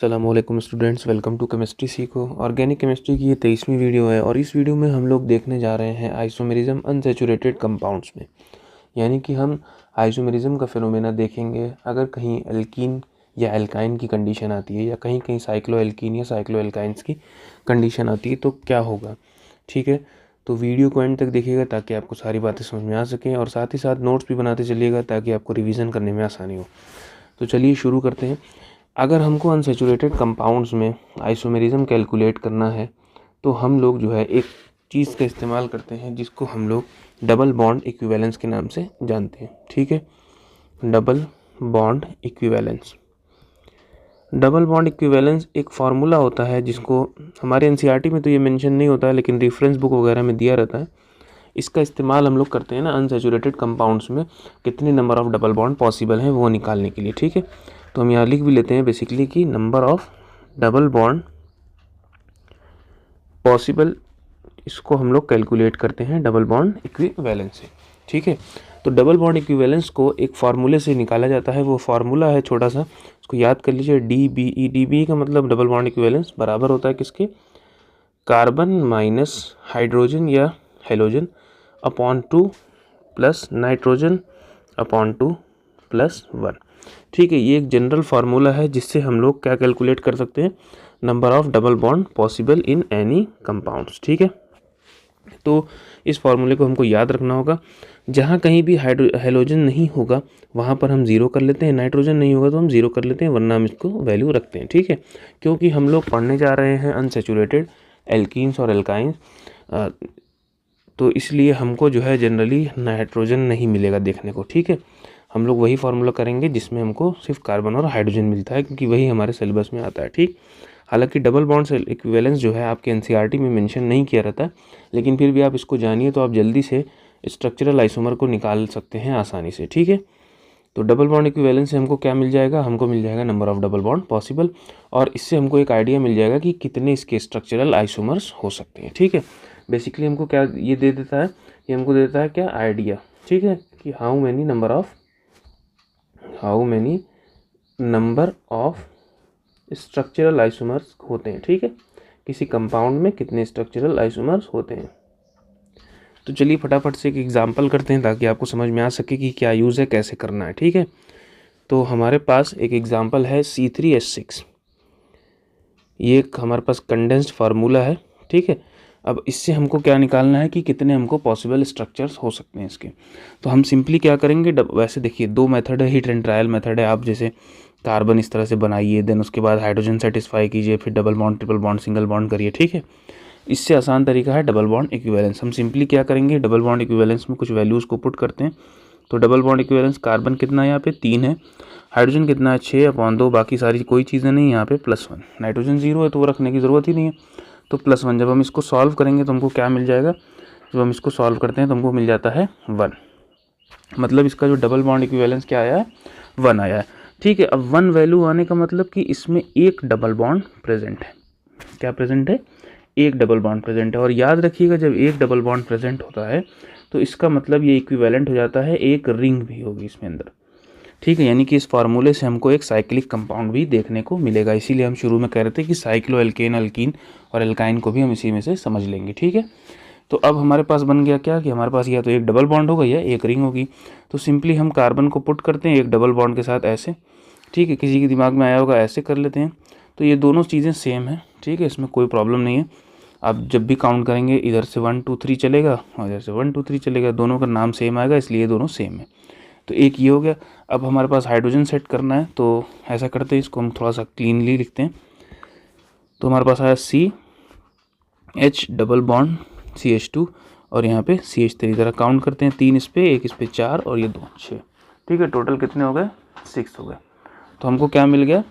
अस्सलामुअलैकुम students, welcome to chemistry सीखो। Organic chemistry की ये 23वीं वीडियो है और इस वीडियो में हम लोग देखने जा रहे हैं आइसोमेरिज्म अनसैचुरेटेड कंपाउंड्स में। यानी कि हम आइसोमेरिज्म का फिनोमेना देखेंगे। अगर कहीं एल्कीन या एल्काइन की कंडीशन आती है या कहीं कहीं साइक्लो एल्कीन या साइक्लो एल्काइंस की कंडीशन आती है तो क्या होगा। ठीक है, तो वीडियो को एंड तक देखिएगा ताकि आपको सारी बातें समझ में आ सकें और साथ ही साथ नोट्स भी बनाते चलिएगा ताकि आपको रिवीजन करने में आसानी हो। तो चलिए शुरू करते हैं। अगर हमको अनसैचुरेटेड कंपाउंड्स में आइसोमेरिज्म कैलकुलेट करना है तो हम लोग जो है एक चीज़ का इस्तेमाल करते हैं जिसको हम लोग डबल बॉन्ड इक्विवेलेंस के नाम से जानते हैं। ठीक है, double bond equivalence. Double bond equivalence एक फार्मूला होता है जिसको हमारे एनसीईआरटी में तो ये मेंशन नहीं होता है लेकिन रेफरेंस बुक वगैरह में दिया रहता है। इसका इस्तेमाल हम लोग करते हैं ना अनसैचुरेटेड कंपाउंड्स में कितने number of double bond possible हैं वो निकालने के लिए। ठीक है, तो हम यहाँ लिख भी लेते हैं बेसिकली कि number of double bond possible, इसको हम लोग कैलकुलेट करते हैं डबल बॉन्ड इक्विवेलेंस से। ठीक है, तो डबल बॉन्ड इक्विवेलेंस को एक फार्मूले से निकाला जाता है। वो फार्मूला है छोटा सा, उसको याद कर लीजिए, DBE। DBE का मतलब डबल बॉन्ड इक्विवेलेंस बराबर होता है किसके, कार्बन माइनस हाइड्रोजन या halogen upon 2 plus nitrogen upon 2 plus 1। ठीक है, ये एक जनरल फार्मूला है जिससे हम लोग क्या कैलकुलेट कर सकते हैं, number of double bond possible in any compounds. ठीक है, तो इस फार्मूले को हमको याद रखना होगा। जहाँ कहीं भी हेलोजन नहीं होगा वहाँ पर हम जीरो कर लेते हैं, नाइट्रोजन नहीं होगा तो हम जीरो कर लेते हैं, वरना हम इसको वैल्यू रखते हैं। ठीक है, क्योंकि हम लोग पढ़ने जा रहे हैं अनसैचुरेटेड एल्कीन्स और एल्काइंस, तो इसलिए हमको जो है जनरली नाइट्रोजन नहीं मिलेगा देखने को। ठीक है, हम लोग वही फार्मूला करेंगे जिसमें हमको सिर्फ कार्बन और हाइड्रोजन मिलता है क्योंकि वही हमारे सिलेबस में आता है। ठीक, हालांकि डबल बॉन्ड इक्विवेलेंस जो है आपके एनसीईआरटी में मेंशन नहीं किया रहता है, लेकिन फिर भी आप इसको जानिए तो आप जल्दी से स्ट्रक्चरल आइसोमर को निकाल सकते हैं आसानी से। ठीक है, तो डबल बॉन्ड इक्विवेलेंस से हमको क्या मिल जाएगा, हमको मिल जाएगा number of double bond possible, और इससे हमको एक आइडिया मिल जाएगा कि कितने इसके स्ट्रक्चरल आइसोमर्स हो सकते हैं। ठीक है, बेसिकली हमको क्या ये दे देता है, ये हमको दे देता है क्या, आइडिया। ठीक है, कि how many number of structural isomers होते हैं। ठीक है, किसी कंपाउंड में कितने स्ट्रक्चरल आइसोमर्स होते हैं। तो चलिए फटाफट से एक एग्जांपल करते हैं ताकि आपको समझ में आ सके कि क्या यूज़ है, कैसे करना है। ठीक है, तो हमारे पास एक एग्जांपल है C3H6। ये एक हमारे पास कंडेंस्ड फार्मूला है। ठीक है, अब इससे हमको क्या निकालना है कि कितने हमको पॉसिबल स्ट्रक्चर्स हो सकते हैं इसके। तो हम सिंपली क्या करेंगे, वैसे देखिए दो मेथड है, हिट एंड ट्रायल मेथड है। आप जैसे कार्बन इस तरह से बनाइए, देन उसके बाद हाइड्रोजन सेटिस्फाई कीजिए, फिर double bond, triple bond, single bond करिए। ठीक है, इससे आसान तरीका है डबल बॉन्ड इक्विवेलेंस। हम सिंपली क्या करेंगे, डबल बॉन्ड इक्विवेलेंस में कुछ वैल्यूज़ को पुट करते हैं। तो डबल बॉन्ड इक्विवेलेंस, कार्बन कितना है यहाँ पे 3 है, हाइड्रोजन कितना है 6/2, बाकी सारी कोई चीज़ें नहीं यहाँ पे +1, नाइट्रोजन 0 है तो वो रखने की ज़रूरत ही नहीं है, तो +1। जब हम इसको सॉल्व करेंगे तो हमको क्या मिल जाएगा, जब हम इसको सॉल्व करते हैं तो हमको मिल जाता है 1। मतलब इसका जो डबल बॉन्ड इक्विवेलेंस क्या आया है, 1 आया है। ठीक है, अब 1 वैल्यू आने का मतलब कि इसमें एक डबल बॉन्ड प्रेजेंट है। क्या प्रेजेंट है, एक डबल बॉन्ड प्रेजेंट है। और याद रखिएगा जब एक डबल बॉन्ड प्रेजेंट होता है तो इसका मतलब ये इक्विवेलेंट हो जाता है एक रिंग भी होगी इसमें अंदर। ठीक है, यानी कि इस फार्मूले से हमको एक साइक्लिक कंपाउंड भी देखने को मिलेगा। इसीलिए हम शुरू में कह रहे थे कि साइक्लो एल्केन, अल्कीन और एल्काइन को भी हम इसी में से समझ लेंगे। ठीक है, तो अब हमारे पास बन गया क्या कि हमारे पास या तो एक डबल बॉन्ड होगा या एक रिंग होगी। तो सिंपली हम कार्बन को पुट करते हैं एक डबल बॉन्ड के साथ ऐसे। ठीक है, किसी के दिमाग में आया होगा ऐसे कर लेते हैं। तो ये दोनों चीज़ें सेम है। ठीक है, इसमें कोई प्रॉब्लम नहीं है। आप जब भी काउंट करेंगे इधर से 1 2 3 चलेगा और इधर से 1 2 3 चलेगा, दोनों का नाम सेम आएगा इसलिए दोनों सेम है। तो एक ये हो गया। अब हमारे पास हाइड्रोजन सेट करना है तो ऐसा करते हैं, इसको हम थोड़ा सा क्लीनली लिखते हैं। तो हमारे पास आया CH डबल बॉन्ड CH2 और यहाँ पे CH3 तरह काउंट करते हैं, 3 इस पे, 1 इस पे, 4 और ये 2 6। ठीक है, टोटल कितने हो गए, 6 हो गए। तो हमको क्या मिल गया,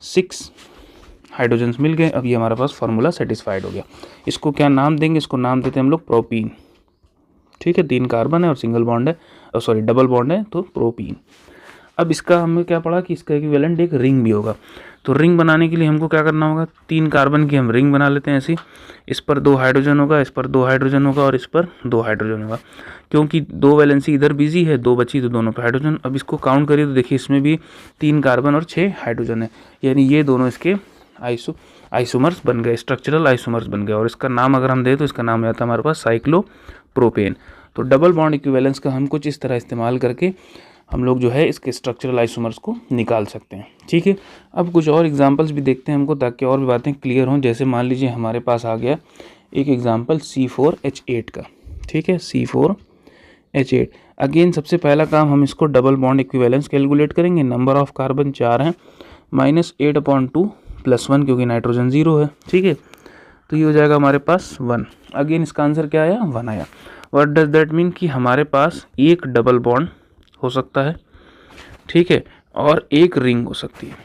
6 हाइड्रोजन्स मिल गए। अब ये हमारे पास फार्मूला सेटिस्फाइड हो गया। इसको क्या नाम देंगे, इसको नाम देते हैं हम लोग प्रोपीन। ठीक है, 3 कार्बन है और सिंगल बॉन्ड है, सॉरी डबल बॉन्ड है तो प्रोपीन। अब इसका हमें क्या पड़ा कि इसका इक्विवेलेंट एक रिंग भी होगा। तो रिंग बनाने के लिए हमको क्या करना होगा, 3 कार्बन की हम रिंग बना लेते हैं ऐसी। इस पर 2 हाइड्रोजन होगा, इस पर 2 हाइड्रोजन होगा और इस पर 2 हाइड्रोजन होगा। क्योंकि 2 वैलेंसी इधर बिजी है, 2 बची तो दोनों पे हाइड्रोजन। अब इसको काउंट करिए तो देखिए इसमें भी 3 कार्बन और 6 हाइड्रोजन है, यानी ये दोनों इसके आइसोमर्स बन गए, स्ट्रक्चरल आइसोमर्स बन गए। और इसका नाम अगर हम दें तो इसका नाम आता है हमारे पास साइक्लोप्रोपेन। तो डबल बॉन्ड इक्विवेलेंस का हम कुछ इस तरह इस्तेमाल करके हम लोग जो है इसके स्ट्रक्चरल आइसोमर्स को निकाल सकते हैं। ठीक है, अब कुछ और एग्जांपल्स भी देखते हैं हमको, ताकि और भी बातें क्लियर हों। जैसे मान लीजिए हमारे पास आ गया एक एग्जांपल C4H8 का। ठीक है, C4H8। अगेन सबसे पहला काम, हम इसको डबल बॉन्ड इक्विवेलेंस कैलकुलेट करेंगे। नंबर ऑफ कार्बन 4 हैं, -8/2 + 1 क्योंकि नाइट्रोजन 0 है। ठीक है, तो ये हो जाएगा हमारे पास 1। अगेन इसका आंसर क्या आया, 1 आया। व्हाट डज दैट मीन कि हमारे पास एक डबल बॉन्ड हो सकता है, ठीक है, और एक रिंग हो सकती है,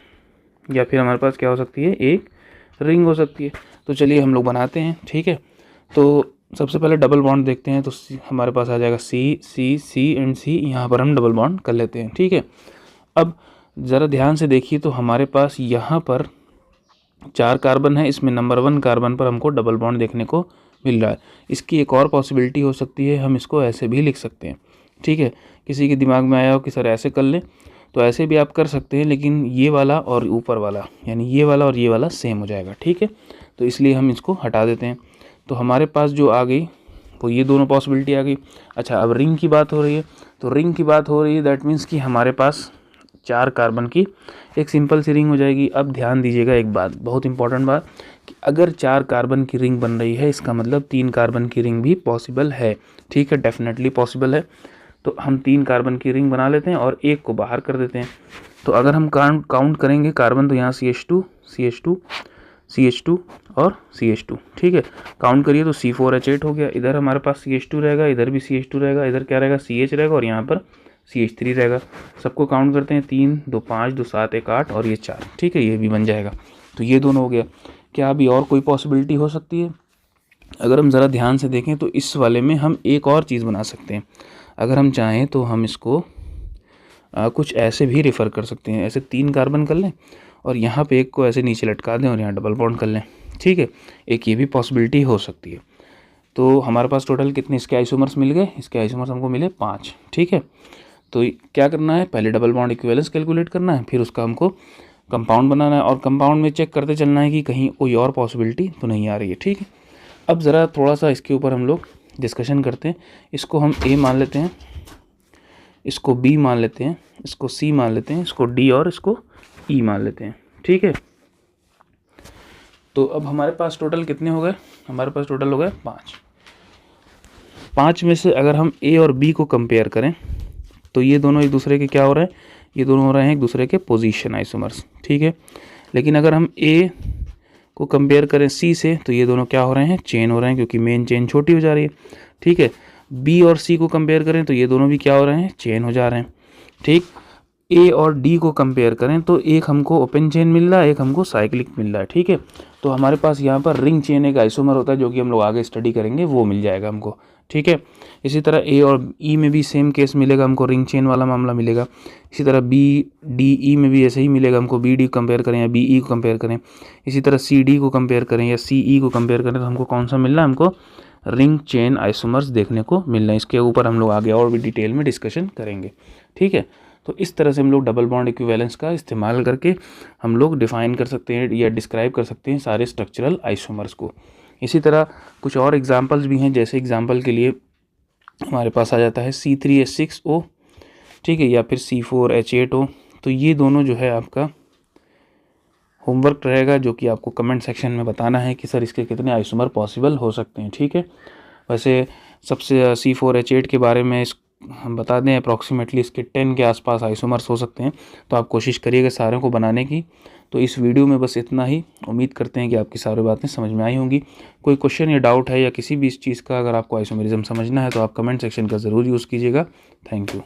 या फिर हमारे पास क्या हो सकती है, एक रिंग हो सकती है। तो चलिए हम लोग बनाते हैं। ठीक है, तो सबसे पहले डबल बॉन्ड देखते हैं। तो हमारे पास आ जाएगा C एंड C, यहाँ पर हम डबल बॉन्ड कर लेते हैं। ठीक है, अब ज़रा ध्यान से देखिए तो हमारे पास यहाँ पर 4 कार्बन है, इसमें नंबर 1 कार्बन पर हमको डबल बॉन्ड देखने को मिल रहा है। इसकी एक और पॉसिबिलिटी हो सकती है, हम इसको ऐसे भी लिख सकते हैं। ठीक है, किसी के दिमाग में आया हो कि सर ऐसे कर लें, तो ऐसे भी आप कर सकते हैं, लेकिन ये वाला और ऊपर वाला, यानी ये वाला और ये वाला सेम हो जाएगा। ठीक है, तो इसलिए हम इसको हटा देते हैं। तो हमारे पास जो आ गई वो ये दोनों पॉसिबिलिटी आ गई। अच्छा, अब रिंग की बात हो रही है, तो रिंग की बात हो रही है दैट मीन्स कि हमारे पास 4 कार्बन की एक सिंपल सी रिंग हो जाएगी। अब ध्यान दीजिएगा एक बात, बहुत इंपॉर्टेंट बात, कि अगर 4 कार्बन की रिंग बन रही है, इसका मतलब 3 कार्बन की रिंग भी पॉसिबल है। ठीक है, डेफिनेटली पॉसिबल है। तो हम 3 कार्बन की रिंग बना लेते हैं और एक को बाहर कर देते हैं। तो अगर हम काउंट करेंगे कार्बन, तो यहाँ CH2 CH2 CH2 और CH2। ठीक है, काउंट करिए तो C4H8 हो गया। इधर हमारे पास CH2 रहेगा, इधर भी CH2 रहेगा, इधर क्या रहेगा, CH रहेगा, और यहाँ पर CH3 रहेगा। सबको काउंट करते हैं, 3 2 5 2 7 1 8 और ये 4। ठीक है, ये भी बन जाएगा। तो ये दोनों हो गया। क्या अभी और कोई पॉसिबिलिटी हो सकती है? अगर हम ज़रा ध्यान से देखें तो इस वाले में हम एक और चीज़ बना सकते हैं। अगर हम चाहें तो हम इसको कुछ ऐसे भी रेफ़र कर सकते हैं। ऐसे 3 कार्बन कर लें और यहाँ पे एक को ऐसे नीचे लटका दें और यहाँ डबल बॉन्ड कर लें। ठीक है, एक ये भी पॉसिबिलिटी हो सकती है। तो हमारे पास टोटल कितने इसके आइसोमर्स मिल गए? इसके आइसोमर्स हमको मिले 5। ठीक है, तो क्या करना है, पहले डबल बॉन्ड इक्विवेलेंस कैलकुलेट करना है, फिर उसका हमको कंपाउंड बनाना है, और कंपाउंड में चेक करते चलना है कि कहीं कोई और पॉसिबिलिटी तो नहीं आ रही है। ठीक है, अब ज़रा थोड़ा सा इसके ऊपर हम लोग डिस्कशन करते हैं। इसको हम A मान लेते हैं, इसको B मान लेते हैं, इसको C मान लेते हैं, इसको D और इसको E मान लेते हैं। ठीक है, तो अब हमारे पास टोटल कितने हो गए? हमारे पास टोटल हो गए 5। 5 में से अगर हम A और B को कंपेयर करें तो ये दोनों एक दूसरे के क्या हो रहे हैं? ये दोनों हो रहे हैं एक दूसरे के पोजीशन आइसोमर्स। ठीक है, लेकिन अगर हम A को कंपेयर करें C से तो ये दोनों क्या हो रहे हैं? चेन हो रहे हैं, क्योंकि मेन चेन छोटी हो जा रही है। ठीक है, B और C को कंपेयर करें तो ये दोनों भी क्या हो रहे हैं? चेन हो जा रहे हैं। ठीक, A और D को कंपेयर करें तो एक हमको ओपन चेन मिल रहा है, एक हमको साइक्लिक मिल रहा है। ठीक है, तो हमारे पास यहाँ पर रिंग चेन एक आइसोमर होता है, जो कि हम लोग आगे स्टडी करेंगे, वो मिल जाएगा हमको। ठीक है, इसी तरह A और E में भी सेम केस मिलेगा हमको, रिंग चेन वाला मामला मिलेगा। इसी तरह B D E में भी ऐसे ही मिलेगा हमको, B D कंपेयर करें या B E को कंपेयर करें। इसी तरह C D को कंपेयर करें या C E को कंपेयर करें तो हमको कौन सा मिल रहा है? हमको रिंग चेन आइसोमर्स देखने को मिल रहे हैं। इसके ऊपर हम लोग आगे और भी डिटेल में डिस्कशन करेंगे। ठीक है, तो इस तरह से हम लोग डबल बॉन्ड इक्विवेलेंस का इस्तेमाल करके हम लोग डिफ़ाइन कर सकते हैं या डिस्क्राइब कर सकते हैं सारे स्ट्रक्चरल आइसोमर्स को। इसी तरह कुछ और एग्जांपल्स भी हैं, जैसे एग्जांपल के लिए हमारे पास आ जाता है C3H6O, ठीक है, या फिर C4H8O। तो ये दोनों जो है आपका होमवर्क रहेगा, जो कि आपको कमेंट सेक्शन में बताना है कि सर इसके कितने आइसोमर पॉसिबल हो सकते हैं। ठीक है, वैसे सबसे C4H8 के बारे में हम बता दें, अप्रॉक्सीमेटली इसके 10 के आसपास आइसोमर्स हो सकते हैं। तो आप कोशिश करिएगा सारों को बनाने की। तो इस वीडियो में बस इतना ही। उम्मीद करते हैं कि आपकी सारी बातें समझ में आई होंगी। कोई क्वेश्चन या डाउट है या किसी भी इस चीज़ का अगर आपको आइसोमेरिज्म समझना है तो आप कमेंट सेक्शन का ज़रूर यूज़ कीजिएगा। Thank you.